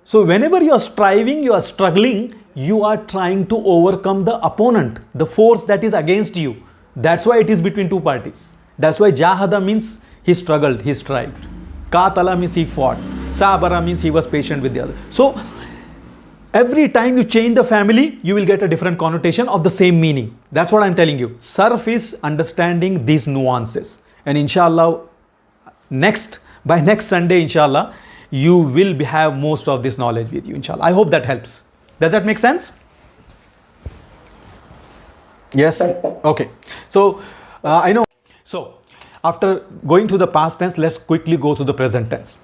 So whenever you are striving, you are struggling, you are trying to overcome the opponent, the force that is against you. That's why it is between two parties. That's why Jahada means he struggled, he strived. Katala means he fought. Sabara means he was patient with the other. So every time you change the family, you will get a different connotation of the same meaning. That's what I'm telling you. SARF is understanding these nuances. And inshallah, by next Sunday, inshallah, you will have most of this knowledge with you, inshallah. I hope that helps. Does that make sense? Yes? Okay. So, I know. So, after going to the past tense, let's quickly go to the present tense.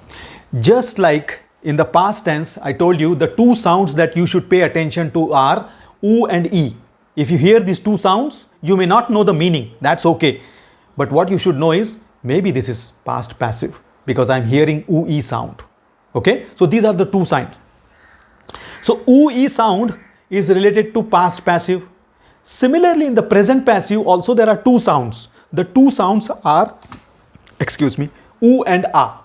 Just like in the past tense, I told you the two sounds that you should pay attention to are oo and e. If you hear these two sounds, you may not know the meaning. That's okay. But what you should know is, maybe this is past passive because I'm hearing oo e sound. Okay? So these are the two signs. So oo e sound is related to past passive. Similarly, in the present passive also there are two sounds. The two sounds are, oo and ah.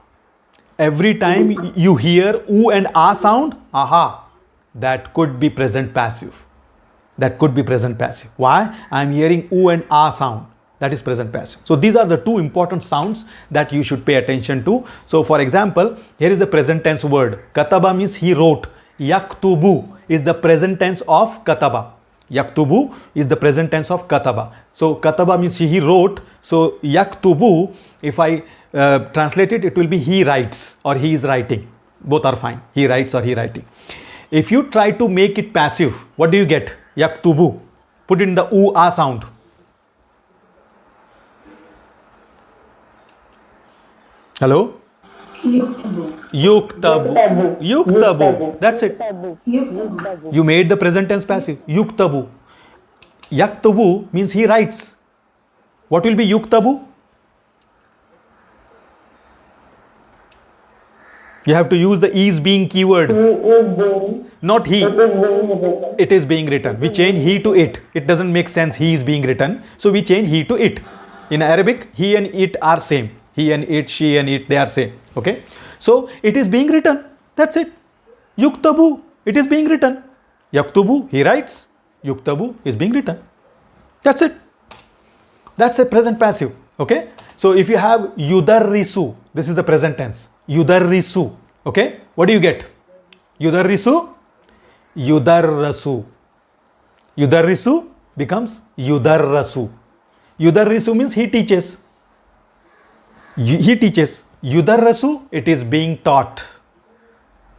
Every time you hear oo and ah sound, aha, that could be present passive. That could be present passive. Why? I'm hearing oo and ah sound. That is present passive. So these are the two important sounds that you should pay attention to. So for example, here is a present tense word. Kataba means he wrote. Yaktubu is the present tense of kataba. Yaktubu is the present tense of kataba. So kataba means he wrote. So yaktubu, if I translate it, it will be he writes or he is writing. Both are fine. He writes or he writing. If you try to make it passive, what do you get? Yaktubu. Put in the oo ah sound. Hello? Yuktabu. Yuktabu. That's it. You made the present tense passive. Yuktabu. Yaktubu means he writes. What will be yuktabu? You have to use the is being keyword. Not he. It is being written. We change he to it. It doesn't make sense he is being written. So we change he to it. In Arabic, he and it are same. He and it, she and it, they are same. Okay. So it is being written. That's it. Yuktabu. It is being written. Yaktubu. He writes. Yuktabu is being written. That's it. That's a present passive. Okay. So if you have yudarrisu, this is the present tense. Yudarrisu. Okay. What do you get? Yudarrisu. Yudarrasu. Yudarrisu becomes yudarrasu. Yudarrisu means he teaches. He teaches. Yudarrasu, it is being taught.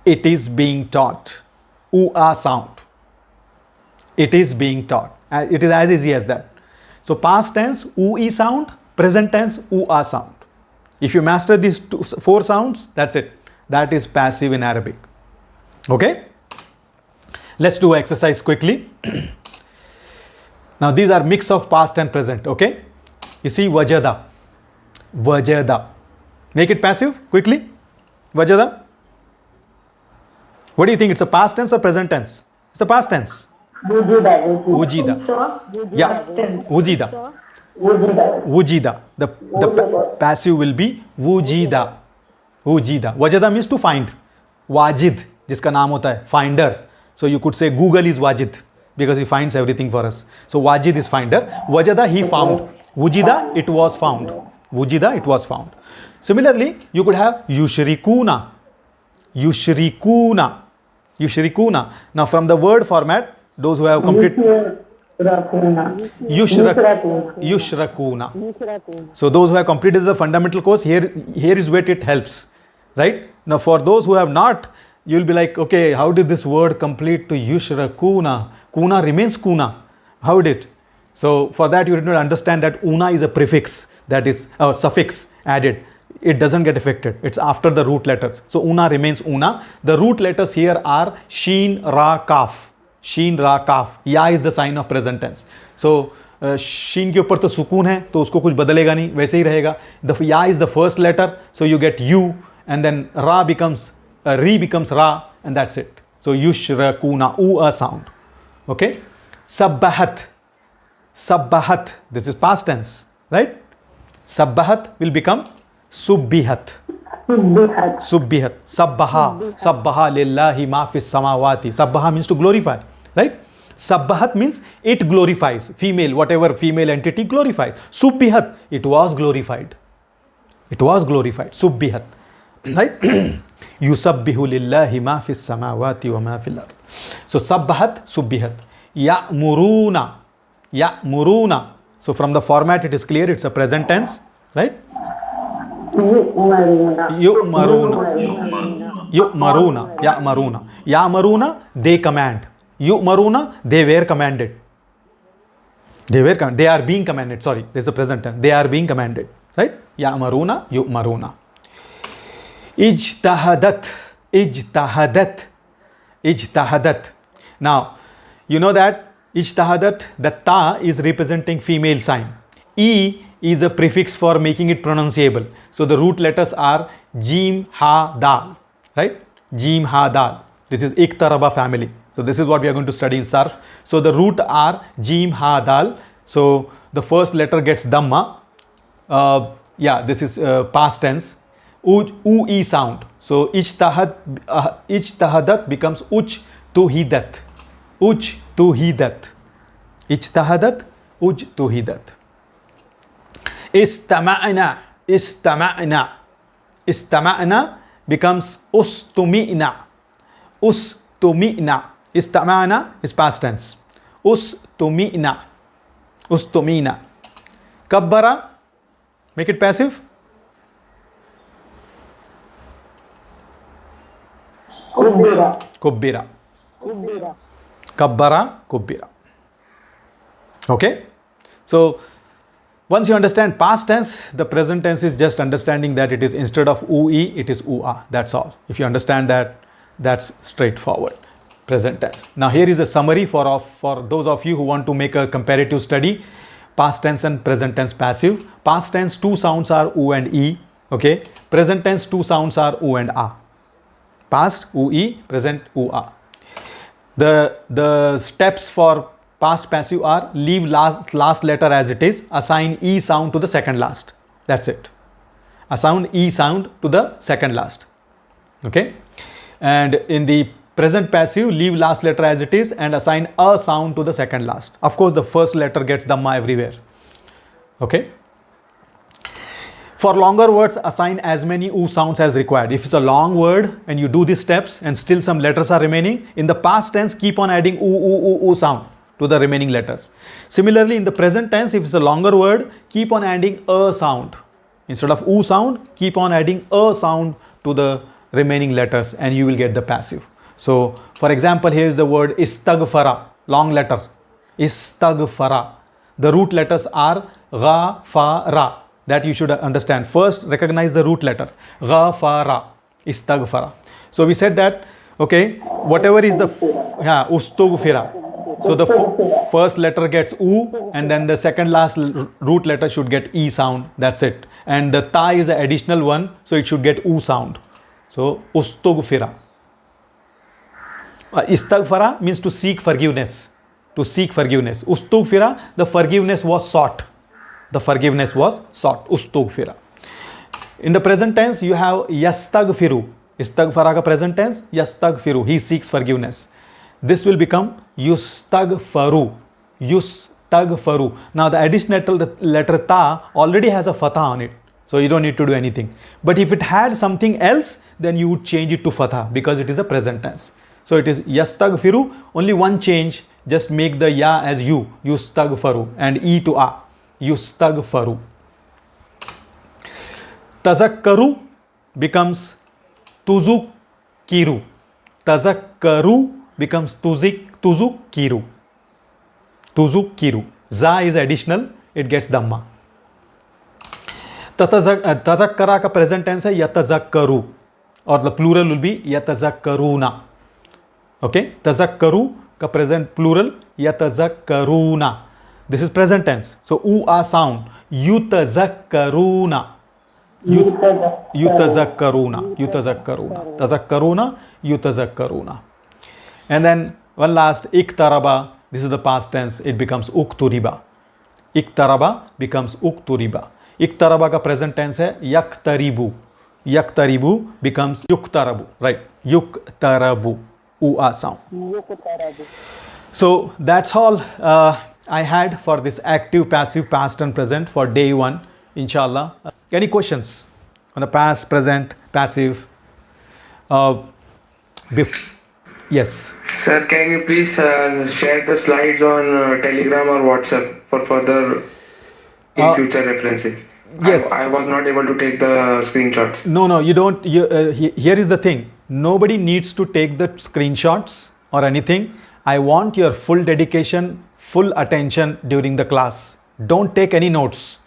It is being taught. U-a sound. It is being taught. It is as easy as that. So past tense, U-e sound. Present tense, U-a sound. If you master these four sounds, that's it. That is passive in Arabic. Okay? Let's do exercise quickly. Now these are mix of past and present. Okay? You see wajada. Wajada. Make it passive quickly. Wajada. What do you think? It's a past tense or present tense? It's the past tense. Wujida. So, Yeah. past tense. Wujida. Wujida. The passive will be wujida. Wujida. Wajada means to find. Wajid, जिसका नाम होता है finder. So you could say Google is Wajid because he finds everything for us. So Wajid is finder. Wajada, he found. Wujida, it was found. Wujida, it was found. Similarly, you could have yushrikuna. Yushrikuna. Yushrikuna. Now from the word format, those who have complete Yushrakuna. So those who have completed the fundamental course, here is where it helps, right? Now for those who have not, you'll be like, okay, how did this word complete to Yushrakuna? Kuna remains kuna. How did it? So for that you need to understand that una is a prefix, that is a suffix added. It doesn't get affected. It's after the root letters. So una remains una. The root letters here are sheen, ra, kaf. शीन रा काफ. या is the sign of present tense. So शीन के ऊपर तो सुकून है तो उसको कुछ बदलेगा नहीं, वैसे ही रहेगा. द या is the first letter, so you get यू एंड देन रा बिकम्स री बिकम्स रा एंड दैट्स इट. सो युशरकूना, ऊ अ साउंड. ओके. सब्बहत. सब्बहत, this is past tense, right? सब्बहत विल बिकम सुब्बिहत. Subbihat. Sabbaha. Sabbaha lillahi ma fis samawati. Sabbaha means to glorify, right? Sabbahat means it glorifies. Female, whatever female entity glorifies. Subbihat, it was glorified. It was glorified. Subbihat, right? Yusabbihu lillahi ma fis samawati wa ma fil ard. So sabbahat, subbihat. Ya'muruna. Ya'muruna. So from the format it is clear, it's a present tense, right? Yu'maruna. Yu'maruna. Ya'maruna. Ya'maruna, they command. Yu'maruna, they were commanded. They were commanded. They are being commanded. Sorry, this is the present tense. They are being commanded. Right? Ya'maruna, yu'maruna. Ijtahadat. Ijtahadat. Ijtahadat. Now, you know that ijtahadat, the ta is representing female sign. E is a prefix for making it pronunciable. So the root letters are Jim, Ha, Dal. Right? Jim, Ha, Dal. This is Iktaraba family. So this is what we are going to study in SARF. So the root are Jim, Ha, Dal. So the first letter gets Dhamma. This is past tense. U, E sound. So ijtahadat becomes uj tuhidat. Uj tuhidat. Ijtahadat, uj tuhidat. Istama'na. Istama'na. Istama'na becomes ustumi'na. Ustumi'na. Istama'na is past tense. Ustumi'na. Ustumina. Kabbara, make it passive. Kubbira. Kubbira. Kabbara, kubbira. Okay? So, once you understand past tense, the present tense is just understanding that it is instead of ue, it is ua. That's all. If you understand that, that's straightforward. Present tense. Now, here is a summary for those of you who want to make a comparative study. Past tense and present tense passive. Past tense, two sounds are u and e. Okay? Present tense, two sounds are u and a. Past, ue, present, ua. The steps for past passive are leave last letter as it is, assign e sound to the second last. That's it. Assign e sound to the second last. Okay? And in the present passive, leave last letter as it is and assign a sound to the second last. Of course, the first letter gets dhamma everywhere. Okay? For longer words, assign as many u sounds as required. If it's a long word and you do these steps and still some letters are remaining, in the past tense, keep on adding u sound to the remaining letters. Similarly, in the present tense, if it's a longer word, keep on adding a sound. Instead of u sound, keep on adding a sound to the remaining letters and you will get the passive. So, for example, here is the word istaghfara, long letter. Istaghfara. The root letters are gha, fa, ra. That you should understand. First, recognize the root letter. Gha, fa, ra. Istaghfara. So, we said that, okay, whatever is the, ustughfira. So, the first letter gets u and then the second last root letter should get e sound. That's it. And the ta is an additional one. So, it should get u sound. So, ustughfira. Istaghfara means to seek forgiveness. To seek forgiveness. Ustughfira, the forgiveness was sought. The forgiveness was sought. Ustughfira. In the present tense, you have yastaghfiru. Istaghfara ka present tense, yastaghfiru. He seeks forgiveness. This will become yustaghfaru. Yustaghfaru. Now the additional letter ta already has a fatha on it. So you don't need to do anything. But if it had something else, then you would change it to fatha because it is a present tense. So it is yastaghfiru, only one change, just make the ya as you, yustaghfaru, and e to a, yustaghfaru. Tazakkaru becomes tuzukiru. Tazakkaru becomes tuzukiru. Tuzukiru. Za is additional, it gets dhamma. Tazakkara ka present tense hai yatazakkaru, or the plural will be yatazakkaruna. Okay, tazakkaru ka present plural yatazakkaruna. This is present tense. So u a sound. Yutazakkaruna. Yutazakkaruna. Yutazakkaruna. Tazakkaruna. Yutazakkaruna. And then one last, iktaraba. This is the past tense. It becomes ukturiba. Iktaraba becomes ukturiba. Iktaraba ka present tense hai yaktaribu. Yaktaribu becomes yuktarabu. Right. Yuktarabu. U-a sound. So that's all I had for this active, passive, past and present for day 1, inshallah. Any questions on the past, present, passive? Yes. Sir, can you please share the slides on Telegram or WhatsApp for further in future references? Yes. I was not able to take the screenshots. No, you don't. Here is the thing. Nobody needs to take the screenshots or anything. I want your full dedication, full attention during the class. Don't take any notes.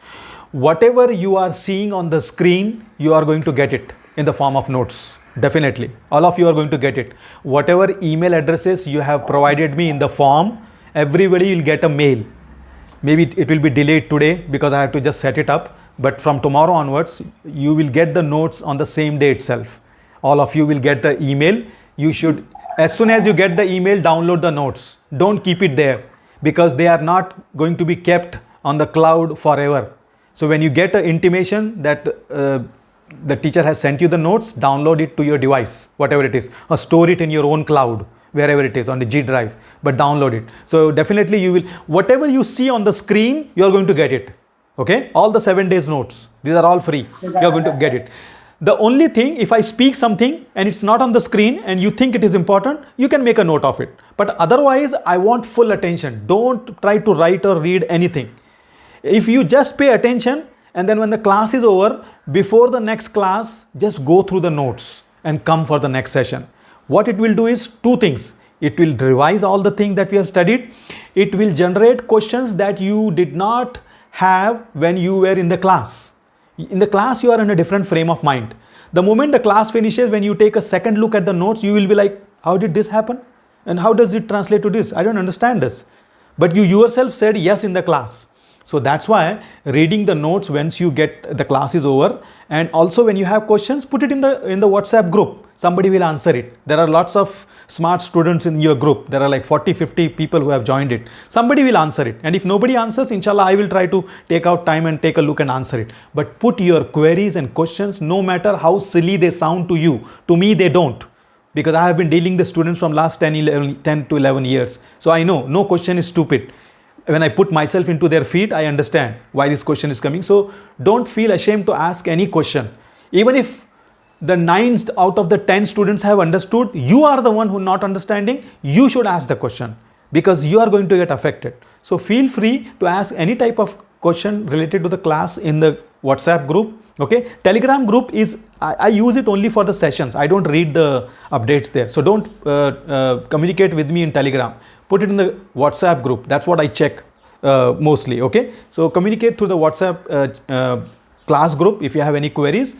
Whatever you are seeing on the screen, you are going to get it in the form of notes. Definitely. All of you are going to get it. Whatever email addresses you have provided me in the form, everybody will get a mail. Maybe it will be delayed today because I have to just set it up. But from tomorrow onwards, you will get the notes on the same day itself. All of you will get the email. You should, as soon as you get the email, download the notes. Don't keep it there because they are not going to be kept on the cloud forever. So when you get an intimation that the teacher has sent you the notes, download it to your device, whatever it is, or store it in your own cloud, wherever it is, on the G drive, but download it. So definitely you will, whatever you see on the screen, you are going to get it. Okay, all the 7 days notes, these are all free. You are going to get it. The only thing, if I speak something and it's not on the screen and you think it is important, you can make a note of it. But otherwise, I want full attention. Don't try to write or read anything. If you just pay attention and then when the class is over, before the next class, just go through the notes and come for the next session. What it will do is 2 things. It will revise all the things that we have studied. It will generate questions that you did not have when you were in the class. In the class, you are in a different frame of mind. The moment the class finishes, when you take a second look at the notes, you will be like, how did this happen? And how does it translate to this? I don't understand this. But you yourself said yes in the class. So that's why reading the notes once you get the class is over, and also when you have questions, put it in the WhatsApp group. Somebody will answer it. There are lots of smart students in your group. There are like 40-50 people who have joined it. Somebody will answer it. And if nobody answers, inshallah, I will try to take out time and take a look and answer it. But put your queries and questions, no matter how silly they sound to you. To me, they don't. Because I have been dealing with students from last 10 to 11 years. So I know no question is stupid. When I put myself into their feet, I understand why this question is coming. So don't feel ashamed to ask any question. Even if the 9 out of the 10 students have understood, you are the one who not understanding, you should ask the question because you are going to get affected. So feel free to ask any type of question related to the class in the WhatsApp group. Okay, Telegram group is, I use it only for the sessions. I don't read the updates there. So don't communicate with me in Telegram. Put it in the WhatsApp group. That's what I check mostly. Okay, so communicate through the WhatsApp class group if you have any queries.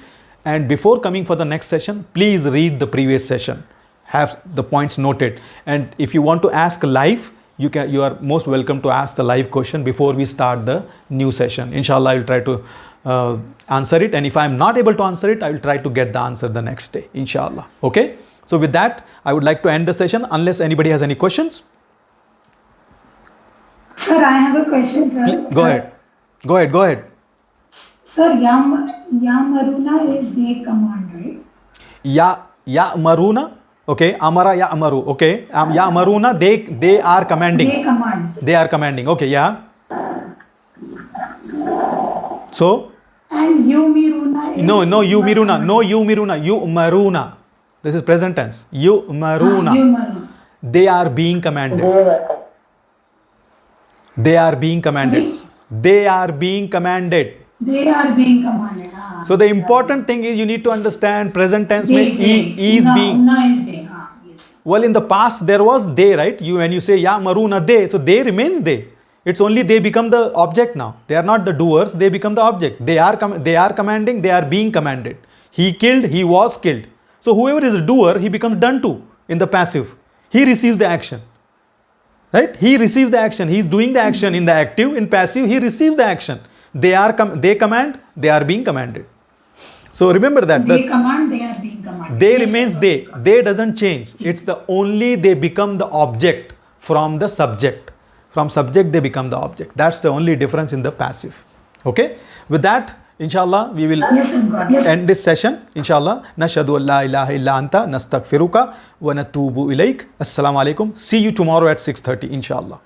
And before coming for the next session, please read the previous session. Have the points noted. And if you want to ask live, you are most welcome to ask the live question before we start the new session. Inshallah, I will try to answer it. And if I am not able to answer it, I will try to get the answer the next day. Inshallah. Okay. So with that, I would like to end the session unless anybody has any questions. Sir, I have a question, sir. Go ahead. Go ahead. Sir, Yamaruna is the command, right? Ya maruna. Okay. Amara ya amaru. Okay. Ya maruna. They are commanding. They command. They are commanding. Okay. Yeah. So. And Yumiruna is... No, Yumiruna. No, Yumiruna. Yumaruna. This is present tense. Yumaruna. Yumaruna. They are being commanded. They are being commanded. They are being commanded. They are being commanded. So the important thing is you need to understand present tense means is being. Yes. Well, in the past there was they, right? When you say ya maruna they, so they remains they. It's only they become the object now. They are not the doers. They become the object. They are commanding. They are being commanded. He killed. He was killed. So whoever is a doer, he becomes done to in the passive. He receives the action. Right? He receives the action. He is doing the action in the active. In passive, he receives the action. They command. They are being commanded. So remember that. They command. They are being commanded. They remains they. They doesn't change. It's the only they become the object from the subject. From subject they become the object. That's the only difference in the passive. Okay? With that, inshallah, we will end this session. Inshallah. Nashhadu an la ilaha illa anta nastaghfiruka wa natubu ilaik. Assalamu alaikum. See you tomorrow at 6:30. Inshallah.